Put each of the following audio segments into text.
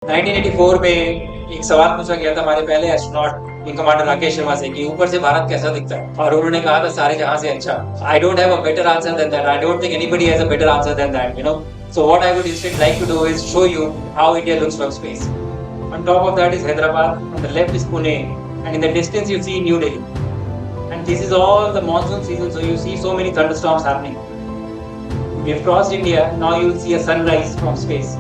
1984 में एक सवाल पूछा गया था हमारे पहले astronaut wing commander Rakesh Sharma से कि ऊपर से भारत कैसा दिखता है, और उन्होंने कहा था सारे जहां से अच्छा। I don't have a better answer than that. I don't think anybody has a better answer than that, you know. So what I would instead like to do is show you how India looks from space. On top of that is Hyderabad, on the left is Pune, and in the distance you see New Delhi. And this is all the monsoon season, so you see so many thunderstorms happening. We have crossed India, now you will see a sunrise from space.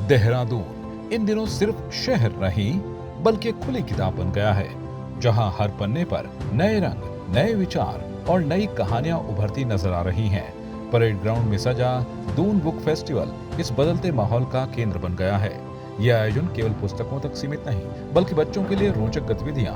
Dehradun इन दिनों सिर्फ शहर नहीं बल्कि एक खुली किताब बन गया है, जहां हर पन्ने पर नए रंग, नए विचार और नई कहानियां उभरती नजर आ रही हैं। परेड ग्राउंड में सजा दून बुक फेस्टिवल इस बदलते माहौल का केंद्र बन गया है। यह आयोजन केवल पुस्तकों तक सीमित नहीं बल्कि बच्चों के लिए रोचक गतिविधियां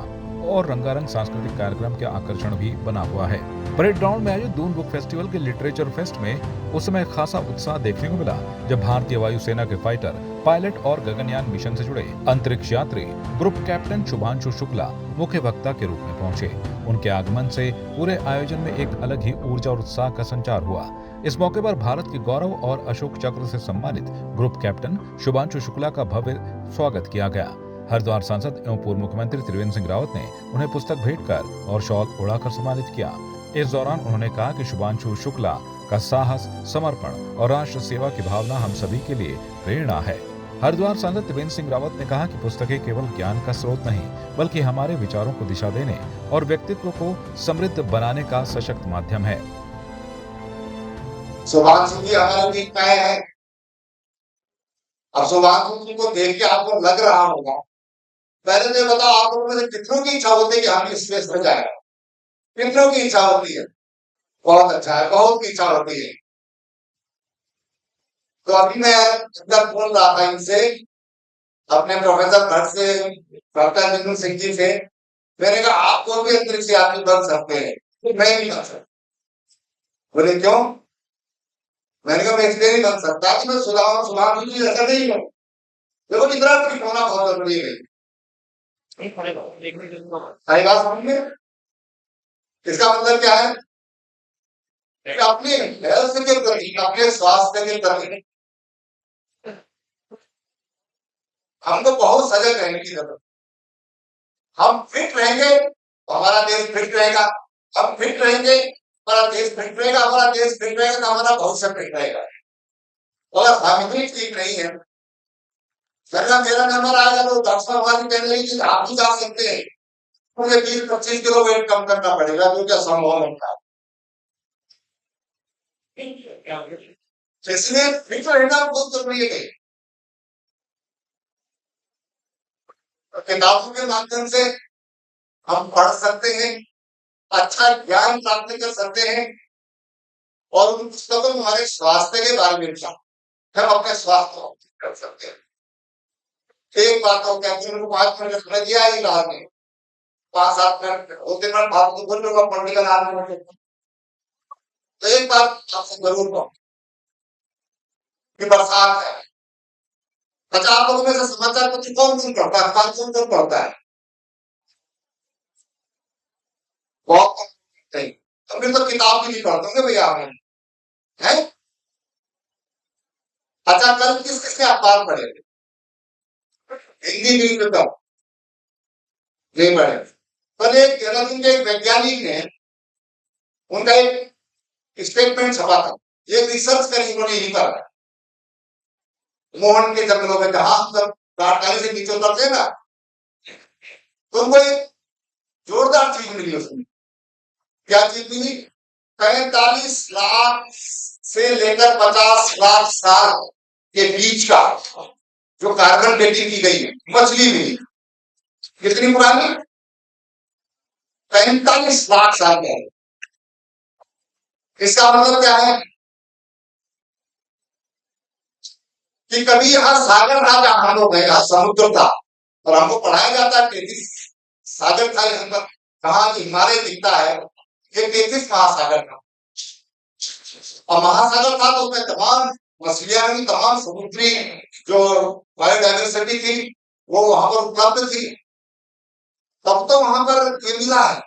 और रंगारंग सांस्कृतिक कार्यक्रम के आकर्षण भी बना हुआ है। परेड ग्राउंड में आयोजित दून बुक फेस्टिवल के लिटरेचर फेस्ट में उस समय खासा उत्साह देखने को मिला जब भारतीय वायुसेना के फाइटर पायलट और गगनयान मिशन से जुड़े अंतरिक्ष यात्री ग्रुप कैप्टन शुभांशु शुक्ला मुख्य वक्ता के रूप में पहुंचे। उनके आगमन से पूरे आयोजन में एक अलग ही ऊर्जा और उत्साह का संचार हुआ। इस मौके पर भारत के गौरव और अशोक चक्र से सम्मानित ग्रुप कैप्टन शुभांशु शुक्ला का भव्य स्वागत किया गया। हरिद्वार सांसद एवं पूर्व मुख्यमंत्री त्रिवेंद्र सिंह रावत ने उन्हें पुस्तक भेंट कर और शॉल उड़ाकर सम्मानित किया। इस दौरान उन्होंने कहा कि शुभांशु शुक्ला का साहस, समर्पण और राष्ट्र सेवा की भावना हम सभी के लिए प्रेरणा है। हरिद्वार सांसद त्रिवेंद्र सिंह रावत ने कहा कि पुस्तकें केवल ज्ञान का स्रोत नहीं बल्कि हमारे विचारों को दिशा देने और व्यक्तित्व को समृद्ध बनाने का सशक्त माध्यम है। शुभांशु जी हमारे बीच में है। अब शुभांशु जी को देख के आपको लग रहा होगा, पहले तो बताओ आप लोगों में से कितनों की इच्छा होती है कि हम स्पेस में जाए? कितनों की इच्छा होती है? बहुत अच्छा है, बहुत की इच्छा होती है। तो अभी मैं जब बोल रहा था इनसे, अपने प्रोफेसर भट्ट से, डॉक्टर बिंदु सिंह जी से, मैंने कहा आपको भी अंतरिक्ष यात्री बन सकते हैं, तो मैं नहीं बन सकता। बोले क्यों? मैंने कहा मैं इसलिए नहीं बन सकता कि मैं सुभाष जी ऐसा नहीं हूँ। देखो इतना फिट होना बहुत जरूरी है। सही बात समझिए। इसका मतलब क्या है? अपने हेल्थ के प्रति, अपने स्वास्थ्य के प्रति हमको बहुत सजग रहने की जरूरत। हम फिट रहेंगे तो हमारा देश फिट रहेगा। हम फिट रहेंगे, हमारा देश फिट रहेगा। हमारा देश फिट रहेगा तो हमारा भविष्य फिट रहेगा। और हम ही ठीक नहीं है, मेरा नंबर आएगा तो डॉक्टर हमारी कहने लगी कि आप भी जा सकते हैं, मुझे 20-25 किलो वेट कम करना पड़ेगा, जो क्या संभव नहीं था। इसलिए फिट रहना बहुत जरूरी है। किताबों के माध्यम से हम पढ़ सकते हैं, अच्छा ज्ञान प्राप्त कर सकते हैं और उन पुस्तकों में हमारे स्वास्थ्य के बारे में हम अपने स्वास्थ्य को कर सकते हैं। एक बात हो क्या को 5 मिनट समझ दिया ही रहा है, 5-7 मिनट होते मिनट भाव को बोल रहा पॉलिटिकल आर्मी। तो एक बात आपसे जरूर कहूं कि बरसात है, 50 लोगों में से समाचार पत्र कौन नहीं पढ़ता है? 500 तो पढ़ता है, बहुत नहीं। तो फिर तो किताब भी नहीं पढ़ते भैया आपने है। अच्छा कल किस किसने अखबार पढ़े? हिंदी न्यूज पेपर नहीं पढ़े। कल एक देहरादून के एक वैज्ञानिक ने, उनका एक स्टेटमेंट छपा था, ये रिसर्च करी उन्होंने यही पर मोहन के जंगलों में, जहां हम सब राजधानी से नीचे उतरते हैं ना, तो उनको एक जोरदार चीज मिली उसमें। क्या चीज मिली? 45 लाख से लेकर 50 लाख साल के बीच का जो कार्बन डेटिंग की गई है मछली मिली। कितनी पुरानी? 45 लाख साल का। इसका मतलब क्या है कि कभी यहाँ सागर था जहां हम लोग गए, यहाँ समुद्र था, और हमको पढ़ाया जाता है 33 सागर था यहाँ पर, कहा हिमालय दिखता है, ये 33 महासागर था। और महासागर था तो उसमें तमाम मछलियां, तमाम समुद्री जो बायोडाइवर्सिटी थी वो वहां पर उपलब्ध थी, तब तो वहां पर ये मिला है।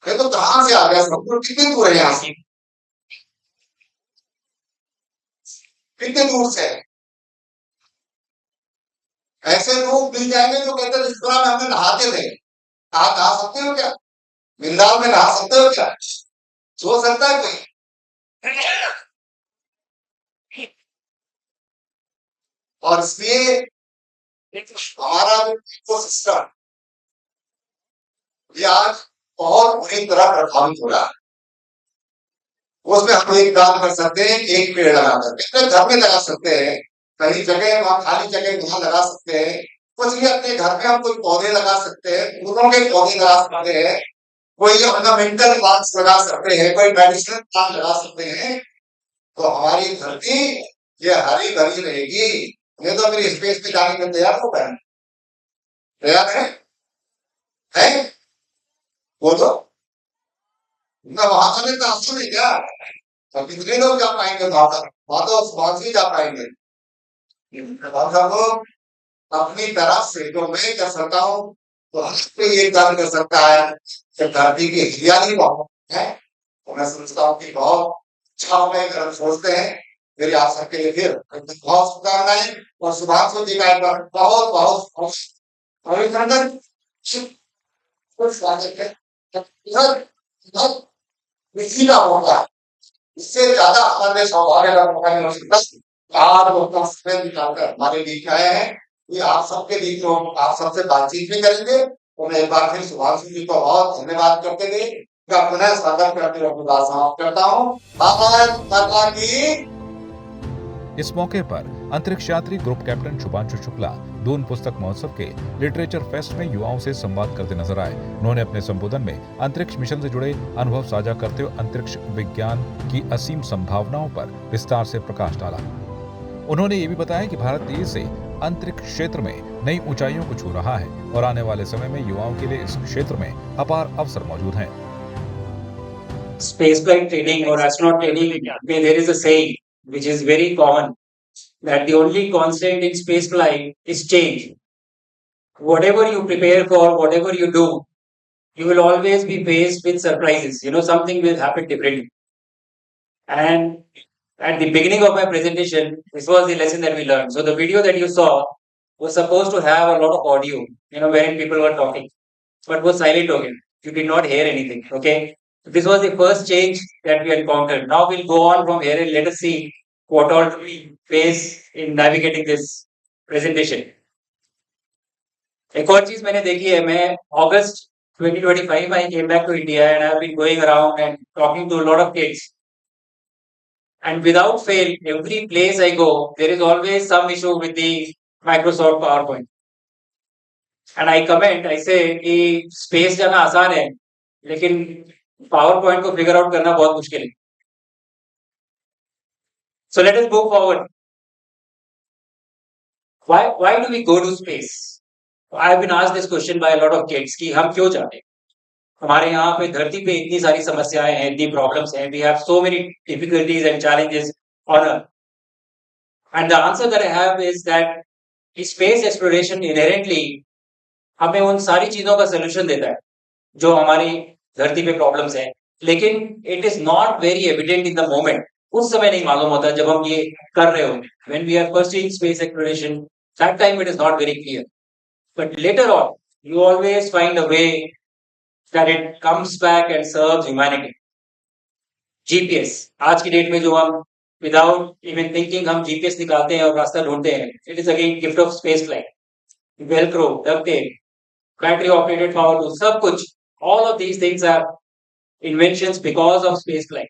ये तो कहां से आ गया, समुद्र कितनी दूर है यहाँ से, कितने दूर से है? ऐसे लोग मिल जाएंगे जो कहते हैं रिश्तेदार में हमने नहाते थे। आप नहा सकते हो क्या? वृंदावन में नहा सकते हो क्या? सो सकता है कोई? और इसलिए हमारा जो इकोसिस्टम ये आज बहुत बुरी तरह प्रभावित हो रहा है। उसमें हम एक काम कर सकते हैं, एक पेड़ लगा सकते हैं, अपने घर में लगा सकते हैं, कहीं जगह वहां खाली जगह वहां लगा सकते हैं, कुछ भी अपने घर में हम कोई पौधे लगा सकते हैं, फूलों के पौधे लगा सकते हैं, कोई ऑर्नामेंटल प्लांट्स लगा सकते हैं, कोई मेडिसिनल प्लांट लगा सकते हैं, तो हमारी धरती ये हरी भरी रहेगी। ये तो मेरी स्पेस पे जाने में तैयार हो गए, तैयार है बोलो ना, वहां जाने का ऑप्शन है क्या? तो कितने लोग जा पाएंगे वहां पर? वहां से जा पाएंगे? हम सब लोग अपनी तरफ से जो मैं कर सकता हूँ, तो हर कोई ये काम कर सकता है कि धरती की हरियाली बहुत है, तो मैं समझता हूँ कि बहुत अच्छा होगा अगर हम सोचते हैं। मेरी आप सबके लिए फिर बहुत शुभकामनाएं, और शुभांशु जी का एक बार बहुत बहुत बहुत अभिनंदन, शुभ स्वागत है। इधर इधर किसी का मौका, इससे ज्यादा हमारे सौभाग्य का मौका नहीं हो सकता। आज वो अपना समय निकालकर हमारे बीच आए हैं, ये आप सबके बीच में आप सबसे बातचीत भी करेंगे। तो मैं एक बार फिर सुभाष जी को बहुत धन्यवाद करते हुए का पुनः स्वागत करते हुए अपनी बात समाप्त करता हूँ। भारत माता की। इस मौके पर अंतरिक्ष यात्री ग्रुप कैप्टन शुभांशु शुक्ला दून पुस्तक महोत्सव के लिटरेचर फेस्ट में युवाओं से संवाद करते नजर आए। उन्होंने अपने संबोधन में अंतरिक्ष मिशन से जुड़े अनुभव साझा करते हुए अंतरिक्ष विज्ञान की असीम संभावनाओं पर विस्तार से प्रकाश डाला। उन्होंने ये भी बताया कि भारत तेजी से अंतरिक्ष क्षेत्र में नई ऊंचाइयों को छू रहा है और आने वाले समय में युवाओं के लिए इस क्षेत्र में अपार अवसर मौजूद हैं। Spaceflight training or astronaut training, there is a saying which is very common that the only constant in spaceflight is change. Whatever you prepare for, whatever you do, you will always be faced with surprises. You know, something will happen differently. And at the beginning of my presentation, this was the lesson that we learned. So the video that you saw was supposed to have a lot of audio, you know, wherein people were talking, but was silent again. You did not hear anything. Okay. This was the first change that we encountered. Now we'll go on from here and let us see what all do we face in navigating this presentation. एक और चीज मैंने देखी है, मैं अगस्त 2025 I came back to India and I've been going around and talking to a lot of kids. And without fail, every place I go, there is always some issue with the Microsoft PowerPoint. And I comment, I say कि space जाना आसान है, लेकिन power point को figure out करना बहुत मुश्किल है. So let us move forward. Why do we go to space? I've been asked this question by a lot of kids कि हम क्यों जाते हैं? हमारे यहाँ पे धरती पे इतनी सारी समस्याएं हैं, इतनी प्रॉब्लम्स हैं, we have so many difficulties and challenges on Earth. And the answer that I have is that space exploration inherently हमें उन सारी चीजों का सोल्यूशन देता है जो हमारी धरती पे प्रॉब्लम्स हैं, लेकिन it is not very evident in the moment. उस समय नहीं मालूम होता जब हम ये कर रहे होंगे. When we are pursuing space exploration, that time it is not very clear, but later on you always find a way that it comes back and serves humanity. GPS आज की डेट में जो हम विदाउट इवन थिंकिंग हम GPS निकालते हैं और रास्ता ढूंढते हैं, it is again gift of space flight. Velcro, duck tape, battery operated power tool, सब कुछ, all of these things are inventions because of space flight.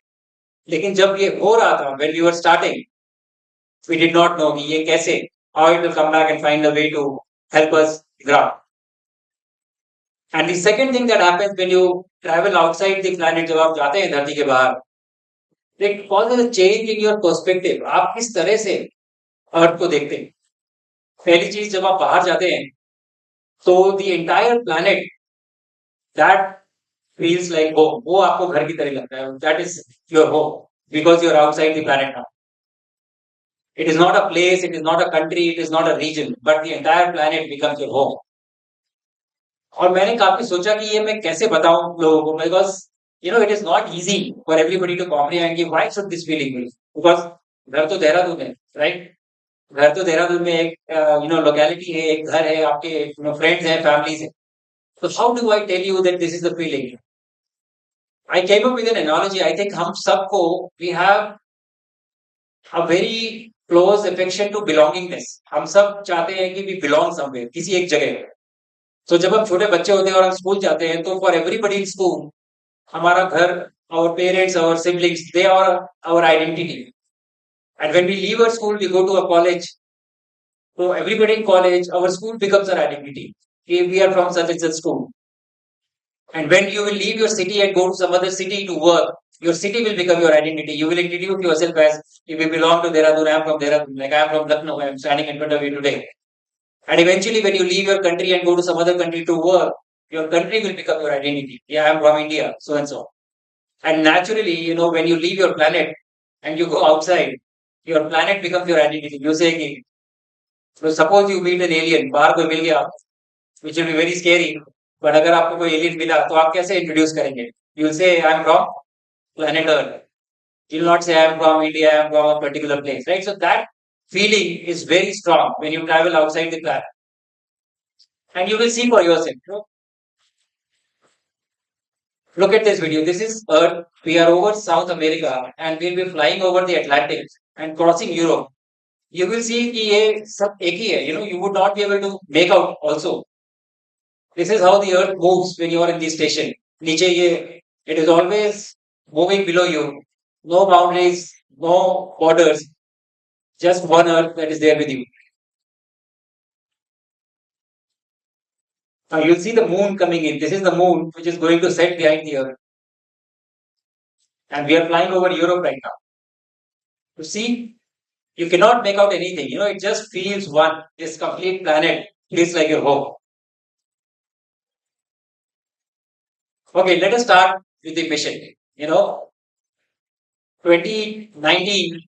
लेकिन जब ये हो रहा था, when we were starting, we did not know कि ये कैसे, how it will come back and find a way to help us ground. And the second thing that happens when you travel outside the planet, जब आप जाते हैं धरती के बाहर, it causes a change in your perspective. आप किस तरह से अर्थ को देखते हैं. पहली चीज, जब आप बाहर जाते हैं तो the entire planet that feels like home. वो आपको घर की तरह लगता है. That is your home because you are outside the planet now. It is not a place, it is not a country, it is not a region, but the entire planet becomes your home. और मैंने काफी सोचा कि ये मैं कैसे बताऊं लोगों को, because it is not easy for everybody to comprehend कि why should this feeling be, because घर तो देहरादून है, राइट? घर तो देहरादून में एक लोकेलिटी है, एक घर है, आपके फ्रेंड्स हैं, फैमिलीज हैं. So how do I tell you that this is the feeling? I came up with an analogy. I think हम सबको we have a very close affection to belongingness. हम सब चाहते हैं कि we belong somewhere, किसी एक जगह पे. तो जब हम छोटे बच्चे होते हैं और हम स्कूल जाते हैं, तो फॉर एवरीबडी इन स्कूल हमारा घर, our parents, our siblings, they are our identity. And when we leave our school, we go to a college. So everybody in college, our school becomes our identity. We are from such and such school. And when you will leave your city and go to some other city to work, your city will become your identity. You will introduce yourself as, if you belong to Dehradun, I am from Dehradun, like I am from Lucknow, I am standing in front of you today. And eventually, when you leave your country and go to some other country to work, your country will become your identity. Yeah, I am from India, so and so. And naturally, when you leave your planet and you go outside, your planet becomes your identity. You say, so suppose you meet an alien, बाहर कोई मिल गया, which will be very scary. But अगर आपको कोई alien मिला, तो आप कैसे introduce करेंगे? You'll say, I am from planet Earth. You'll not say, I am from India, I am from a particular place, right? So that feeling is very strong when you travel outside the planet. And you will see for yourself. Look at this video. This is Earth. We are over South America and we'll be flying over the Atlantic and crossing Europe. You will see कि ये सब एक ही है. You would not be able to make out also. This is how the Earth moves when you are in the station. नीचे ये, it is always moving below you. No boundaries, no borders. Just one Earth that is there with you. Now you'll see the moon coming in. This is the moon which is going to set behind the Earth. And we are flying over Europe right now. You see, you cannot make out anything. It just feels one. This complete planet feels like your home. Okay, let us start with the mission. 2019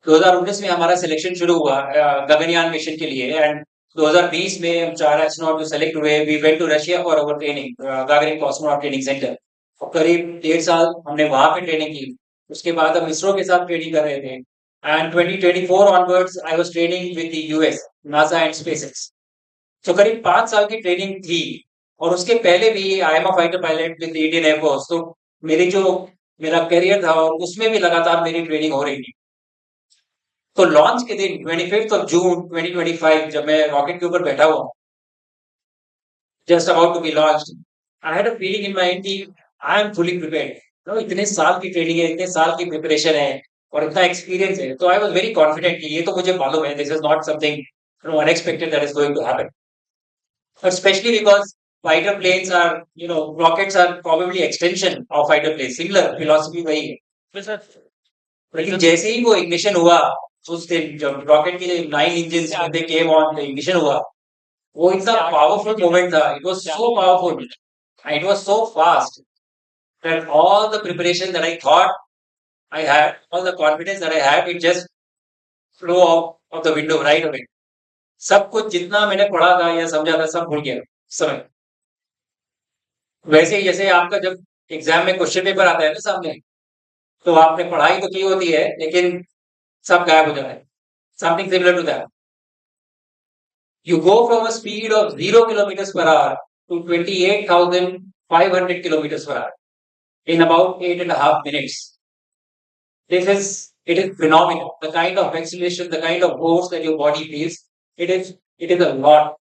2019 में हमारा selection शुरू हुआ Gaganyaan mission के लिए, and 2020 में हम 4 astronaut जो select हुए, we went to Russia for our training, Gagarin cosmonaut training centre. और करीब 1.5 साल हमने वहां पे ट्रेनिंग की. उसके बाद हम इसरो के साथ ट्रेनिंग कर रहे थे. And 2024 onwards I was training with the US NASA and SpaceX. तो करीब 5 साल की ट्रेनिंग थी. और उसके पहले भी I am a fighter pilot with Indian air force. तो मेरा करियर था और उसमें भी लगातार मेरी ट्रेनिंग हो रही थी. तो लॉन्च के दिन 25 जून 2025 जब मैं रॉकेट के ऊपर बैठा हुआ, just about to be launched, I had a feeling in my कि आई एम फुली प्रिपेयर्ड. इतने साल की ट्रेनिंग है, इतने साल की प्रिपरेशन है और इतना एक्सपीरियंस है. तो आई वाज वेरी कॉन्फिडेंट कि ये तो मुझे मालूम है, this is not something unexpected that is going to happen. But especially because fighter planes are, rockets are probably extension of fighter planes. Similar philosophy वही है. लेकिन जैसे ही वो इग्निशन हुआ, उस दिन जब रॉकेट के 9 engines they came on, ignition हुआ, वो इतना पावरफुल मोमेंट था. It was so powerful and it was so fast that all the preparation that I thought I had, all the confidence that I had, it just flew out of the window right away. सब कुछ जितना मैंने पढ़ा था या समझा था, सब भूल गया समय. वैसे ही जैसे आपका जब एग्जाम में क्वेश्चन पेपर आता है ना सामने, तो आपने पढ़ाई तो की होती है लेकिन सब गायब हो जाता है. Something similar to that. You go from a speed of 0 kilometers per hour to 28,500 kilometers per hour in about 8.5 minutes. It is phenomenal. The kind of acceleration, the kind of force that your body feels, it is a lot.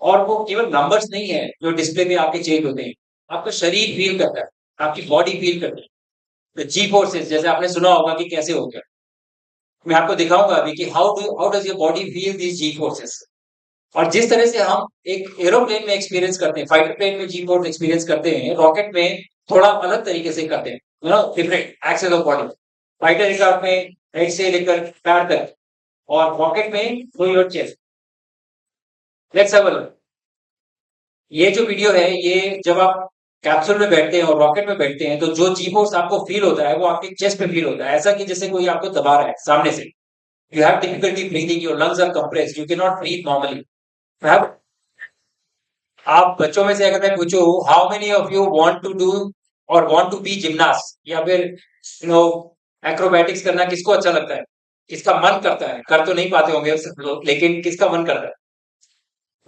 और वो केवल numbers नहीं है जो display पे आपके change होते हैं, आपका शरीर फील करता है, आपकी बॉडी फील करती है. जी फोर्सेस जैसे आपने सुना होगा कि कैसे हो गया, मैं आपको दिखाऊंगा अभी कि how does your body feel this G forces. और जिस तरह से हम एक एरोप्लेन में एक्सपीरियंस करते हैं, फाइटर प्लेन में जी फोर्स एक्सपीरियंस करते हैं, रॉकेट में थोड़ा अलग तरीके से करते हैं. Different axes of body. Fighter aircraft में हेड से लेकर पैर तक, और रॉकेट में full your chest. Let's have a look. ये जो वीडियो है, ये जब आप कैप्सूल में बैठते हैं और रॉकेट में बैठते हैं, तो जो जी फोर्स आपको फील होता है वो आपके चेस्ट पे फील होता है, ऐसा कि जैसे कोई आपको दबा रहा है सामने से। You have difficulty breathing, your lungs are compressed, you can not breathe normally. आप बच्चों में से अगर मैं पूछूं, how many of you want to do और वांट टू बी जिम्नास्ट, या फिर एक्रोबैटिक्स करना किसको अच्छा लगता है? किसका मन करता है? कर तो नहीं पाते होंगे सब लोग, लेकिन किसका मन करता है?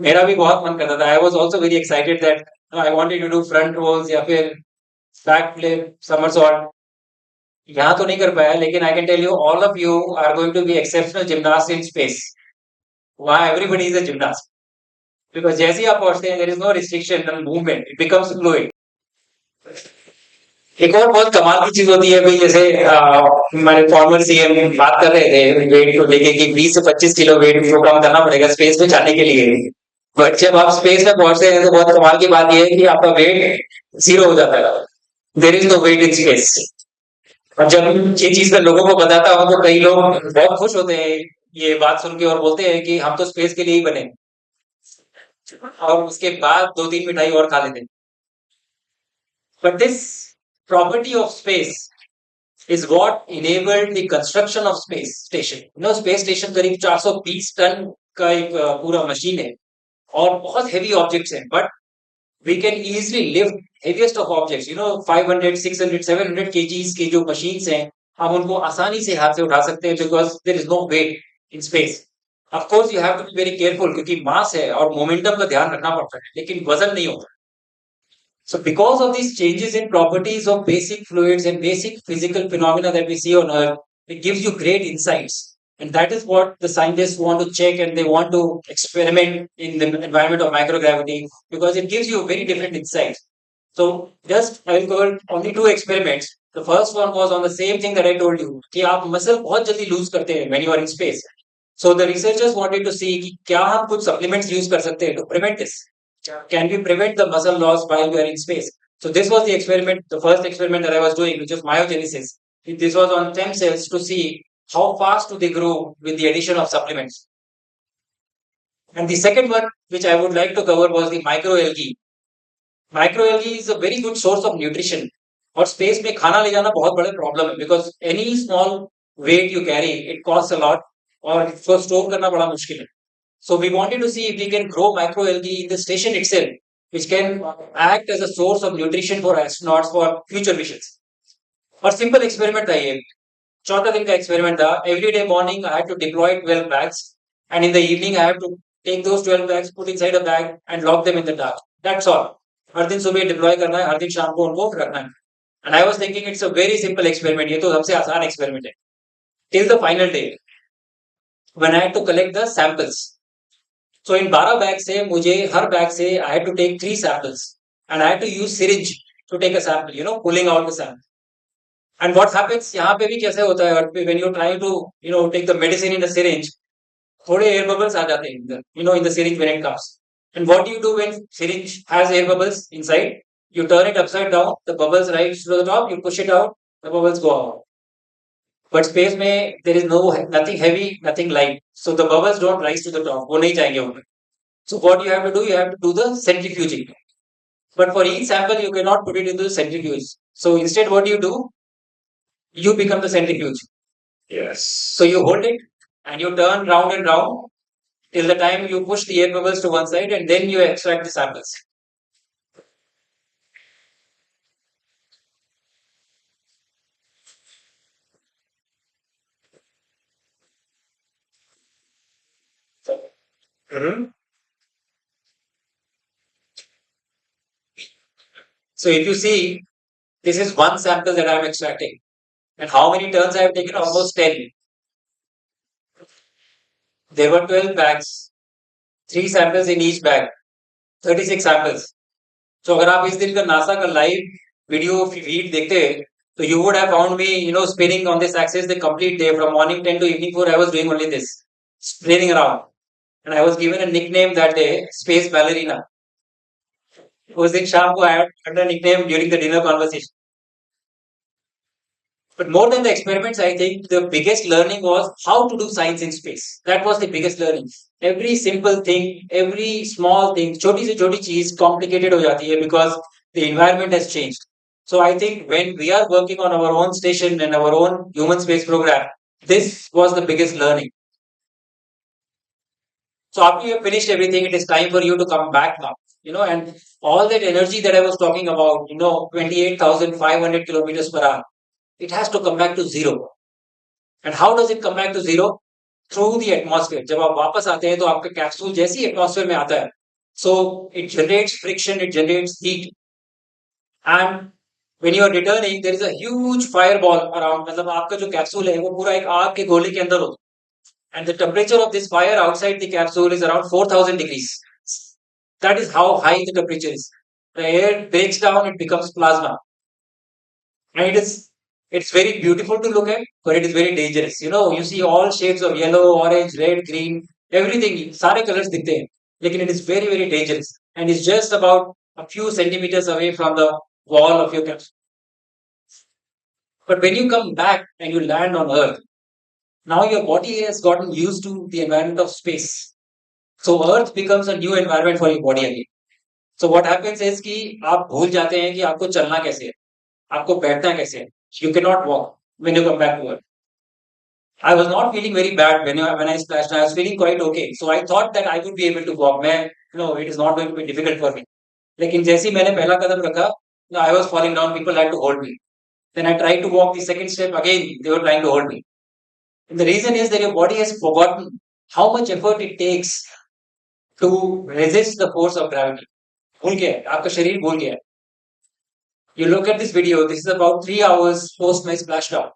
मेरा भी बहुत मन करता था। I was also very excited that I wanted to do front rolls या फिर बैक फ्लिप, समरसॉल्ट। यहाँ तो नहीं कर पाया, लेकिन I can tell you all of you are going to be exceptional gymnast in space. वहाँ everybody is a gymnast, because जैसे ही आप पहुंचते हैं, there is no restriction on movement, it becomes fluid. एक और बहुत कमाल की चीज होती है भाई, जैसे हमारे फॉर्मर सीएम बात कर रहे थे वेट को लेके कि 20 से 25 किलो वेट को कम करना पड़ेगा स्पेस में जाने के लिए। बट जब आप स्पेस में पहुंचते हैं तो बहुत कमाल की बात यह है कि आपका वेट जीरो हो जाता है। There is no weight in space. और जब ये चीज मैं लोगों को बताता हूँ तो कई लोग बहुत खुश होते हैं ये बात सुन के, और बोलते हैं कि हम तो स्पेस के लिए ही बने, और उसके बाद 2-3 मिठाई और खा लेते हैं। But this property of space is what enabled the construction of space station. Space station करीब 420 टन का एक पूरा मशीन है, और बहुत हेवी ऑब्जेक्ट्स हैं, but we can easily lift heaviest of objects, 500 600 700 KGs की जो मशीन्स हैं, हम उनको आसानी से हाथ से उठा सकते हैं, because there is no weight in space. Of course you have to be very careful, क्योंकि मास है और मोमेंटम का ध्यान रखना पड़ता है, लेकिन वजन नहीं होता। So because of these changes in properties of basic fluids and basic physical phenomena that we see on Earth, it gives you great insights. And that is what the scientists want to check, and they want to experiment in the environment of microgravity, because it gives you very different insights. So just I will cover only 2 experiments. The first one was on the same thing that I told you, कि आप muscle बहुत जल्दी lose करते हैं when you are in space. So the researchers wanted to see कि क्या हम कुछ supplements use कर सकते हैं to prevent this. Can we prevent the muscle loss while we are in space? So this was the experiment, the first experiment that I was doing, which was myogenesis. This was on stem cells to see how fast do they grow with the addition of supplements. And the second one, which I would like to cover, was the microalgae. Microalgae is a very good source of nutrition. और space में खाना ले जाना बहुत बड़ा problem है, because any small weight you carry it cost a lot, और इसको स्टोर करना बड़ा मुश्किल है. So we wanted to see if we can grow microalgae in the station itself, which can act as a source of nutrition for astronauts for future missions. और simple experiment था ये, 14 दिन का एक्सपेरिमेंट था. Every day morning I had to deploy 12 bags, and in the evening I have to take those 12 bags, put inside a bag and lock them in the dark. That's all. हर दिन सुबह deploy करना है, हर दिन शाम को उनको रखना है. And I was thinking it's a very simple experiment, ये तो सबसे आसान एक्सपेरिमेंट है, till the final day when I had to collect the samples. So in 12 bag से मुझे हर बैग से I had to take 3 samples, and I had to use syringe to take a sample, pulling out the sample. And what happens यहाँ पे भी कैसे होता है, when you try to take the medicine in a syringe, थोड़े air bubbles आ जाते हैं in the syringe when it comes. And what do you do when syringe has air bubbles inside? You turn it upside down, the bubbles rise to the top, you push it out, the bubbles go out. But space में there is nothing heavy, nothing light, so the bubbles don't rise to the top. वो नहीं जाएंगे ऊपर. So what you have to do, you have to do the centrifuging. But for each sample, you cannot put it into the centrifuge. So instead, what do? You become the centrifuge. Yes. So you hold it and you turn round and round till the time you push the air bubbles to one side, and then you extract the samples. Mhm. So if you see, this is one sample that I am extracting. And how many turns I have taken? Almost 10. There were 12 bags, 3 samples in each bag, 36 samples. So अगर आप इस दिन का NASA का live video feed देखते हैं, तो you would have found me, spinning on this axis the complete day from morning 10 to evening 4. I was doing only this, spinning around, and I was given a nickname that day, Space Ballerina. उस दिन शाम को I had a nickname during the dinner conversation. But more than the experiments, I think the biggest learning was how to do science in space. That was the biggest learning. Every simple thing, every small thing, छोटी से छोटी चीज complicated हो जाती है, because The environment has changed. So I think when we are working on our own station and our own human space program, this was the biggest learning. So after you have finished everything, it is time for you to come back now. And all that energy that I was talking about, 28,500 kilometers per hour, it has to come back to zero. And how does it come back to zero? Through the atmosphere. जब आप वापस आते हैं तो आपका capsule जैसी atmosphere में आता है, so it generates friction, it generates heat, and when you are returning, there is a huge fireball around. मतलब आपका जो कैप्सूल है वो पूरा एक आग के गोले के अंदर होता है, and the temperature of this fire outside the capsule is around 4,000 degrees. That is how high the temperature is. The air breaks down, it becomes plasma, and it's very beautiful to look at, but it is very dangerous. You see all shades of yellow, orange, red, green, everything. सारे colors दिखते हैं, लेकिन it is very very dangerous, and it's just about a few centimeters away from the wall of your capsule. But when you come back and you land on Earth, now your body has gotten used to the environment of space. So Earth becomes a new environment for your body again. So what happens is कि आप भूल जाते हैं कि आपको चलना कैसे है, आपको बैठना कैसे है. You cannot walk when you come back to Earth. I was not feeling very bad when I splashed. I was feeling quite okay. So I thought that I would be able to walk. It is not going to be difficult for me. लेकिन जैसे ही मैंने पहला कदम रखा, I was falling down. People had to hold me. Then I tried to walk the second step again. They were trying to hold me. And the reason is that your body has forgotten how much effort it takes to resist the force of gravity. भूल गया है, आपका शरीर भूल गया है. You look at this video. This is about 3 hours post my splashdown.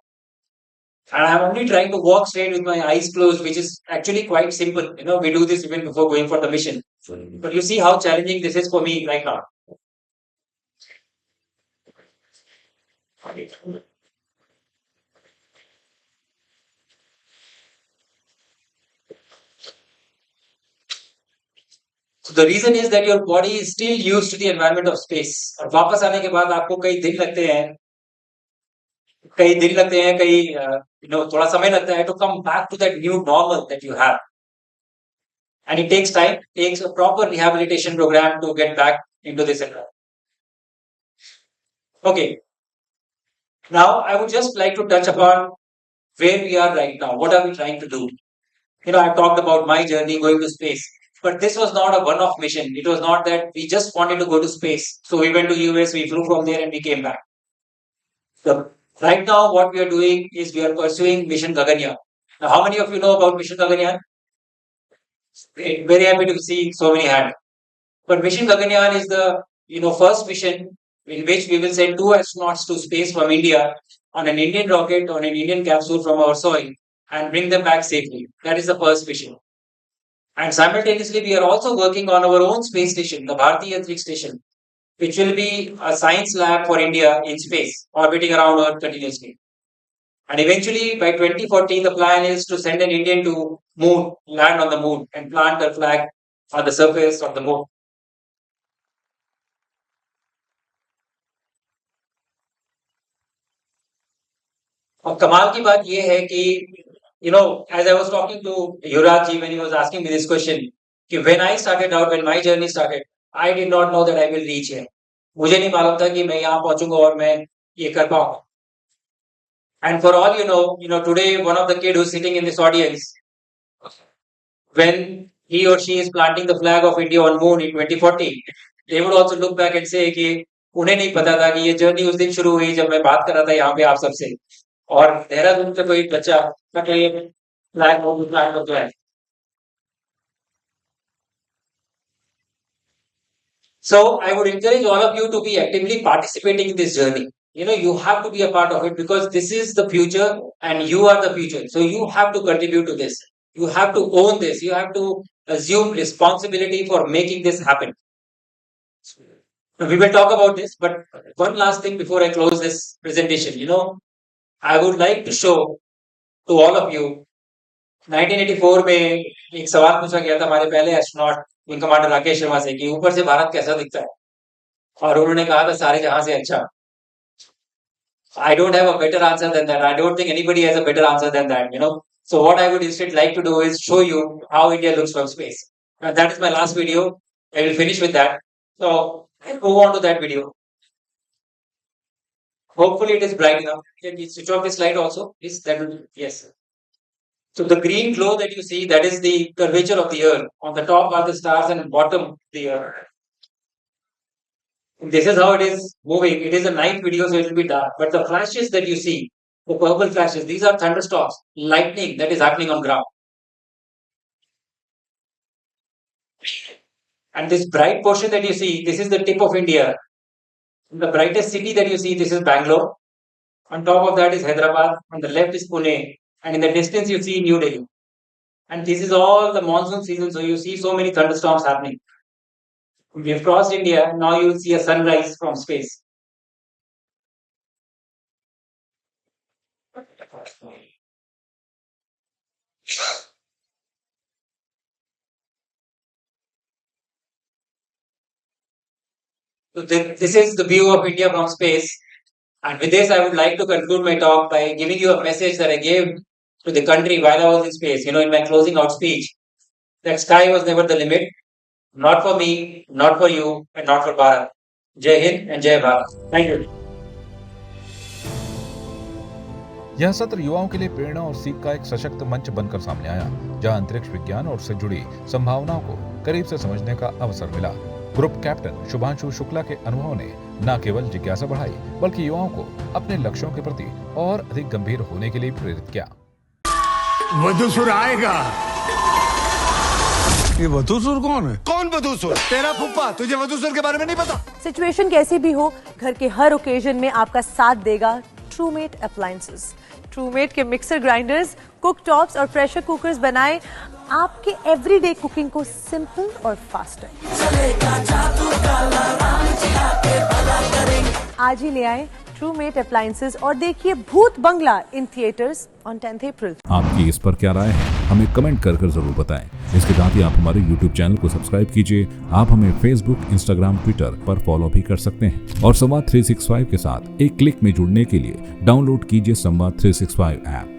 And I'm only trying to walk straight with my eyes closed, which is actually quite simple. We do this even before going for the mission. But you see how challenging this is for me right now. So the reason is that your body is still used to the environment of space. और वापस आने के बाद आपको कई थोड़ा समय लगता है to come back to that new normal that you have. And it takes time, it takes a proper rehabilitation program to get back into this environment. Okay. Now I would just like to touch upon where we are right now. What are we trying to do? I've talked about my journey going to space, but this was not a one-off mission. It was not that we just wanted to go to space. So we went to US, we flew from there and we came back. So right now what we are doing is we are pursuing Mission Gaganyaan. Now how many of you know about Mission Gaganyaan? Very happy to see so many hands. But Mission Gaganyaan is the first mission in which we will send 2 astronauts to space from India on an Indian rocket, on an Indian capsule from our soil, and bring them back safely. That is the first mission. And simultaneously, we are also working on our own space station, the Bharati Antariksh Station, which will be a science lab for India in space, orbiting around Earth continuously. And eventually, by 2040, the plan is to send an Indian to moon, land on the moon, and plant a flag on the surface of the moon. और कमाल की बात यह है कि as I was talking to Yuvraj ji when he was asking me this question, कि when I started out, when my journey started, I did not know that I will reach here. मुझे नहीं मालूम था कि मैं यहाँ पहुंचूंगा और मैं ये कर पाऊंगा. And for all today one of the kid who's sitting in this audience, when he or she is planting the flag of India on moon in 2040, they would also look back and say कि उन्हें नहीं पता था कि ये journey उस दिन शुरू हुई जब मैं बात कर रहा था यहाँ पे आप सबसे, और देहरादून से कोई बच्चा फ्लैग करता है. So I would encourage all of you to be actively participating in this journey. You have to be a part of it because this is the future and you are the future. So you have to contribute to this. You have to own this. You have to assume responsibility for making this happen. We will talk about this, but one last thing before I close this presentation. I would like to show to all of you 1984 में एक सवाल पूछा गया था हमारे पहले astronaut wing commander Rakesh Sharma से कि ऊपर से भारत कैसा दिखता है, और उन्होंने कहा था सारे जहां से अच्छा. I don't have a better answer than that. I don't think anybody has a better answer than that. So what I would instead like to do is show you how India looks from space. And that is my last video. I will finish with that. So I'll move on to that video. Hopefully it is bright enough. Can you switch off the slide also? Is that will, yes. So the green glow that you see, that is the curvature of the earth. On the top are the stars and bottom the earth. This is how it is moving. It is a night video, so it will be dark. But the flashes that you see, the purple flashes, these are thunderstorms, lightning that is happening on ground. And this bright portion that you see, this is the tip of India. The brightest city that you see, this is Bangalore. On top of that is Hyderabad. On the left is Pune. And in the distance, you see New Delhi. And this is all the monsoon season, so you see so many thunderstorms happening. We have crossed India. Now you will see a sunrise from space. So this is the view of India from space. And with this, I would like to conclude my talk by giving you a message that I gave to the country while I was in space, in my closing out speech. That sky was never the limit. Not for me, not for you, and not for Bharat. Jai Hind and Jai Bharat. Thank you. यह सत्र युवाओं के लिए प्रेरणा और सीख का एक सशक्त मंच बनकर सामने आया, जहां अंतरिक्ष विज्ञान और उससे जुड़ी संभावनाओं को करीब से समझने का अवसर मिला। ग्रुप कैप्टन शुभांशु शुक्ला के अनुभव ने न केवल जिज्ञासा बढ़ाई, बल्कि युवाओं को अपने लक्ष्यों के प्रति और अधिक गंभीर होने के लिए प्रेरित किया। वधूसुर आएगा। ये वधूसुर कौन है? कौन वधूसुर? तेरा फुप्पा। तुझे वधूसुर के बारे में नहीं पता? सिचुएशन कैसी भी हो, घर के हर ओकेजन में आपका साथ देगा ट्रूमेट अप्लायंसेस। ट्रूमेट के मिक्सर ग्राइंडर्स, कुक टॉप्स और प्रेशर कुकर्स बनाए आपके एवरीडे कुकिंग को सिंपल और फास्टर। आज ही ले आए ट्रूमेट अप्लायंसेस और देखिए भूत बंगला इन थिएटर्स ऑन 10th अप्रैल। आपकी इस पर क्या राय है, हमें कमेंट कर जरूर बताएं। इसके साथ ही आप हमारे YouTube चैनल को सब्सक्राइब कीजिए। आप हमें Facebook, Instagram, Twitter पर फॉलो भी कर सकते हैं और संवाद 365 के साथ एक क्लिक में जुड़ने के लिए डाउनलोड कीजिए संवाद 365 ऐप।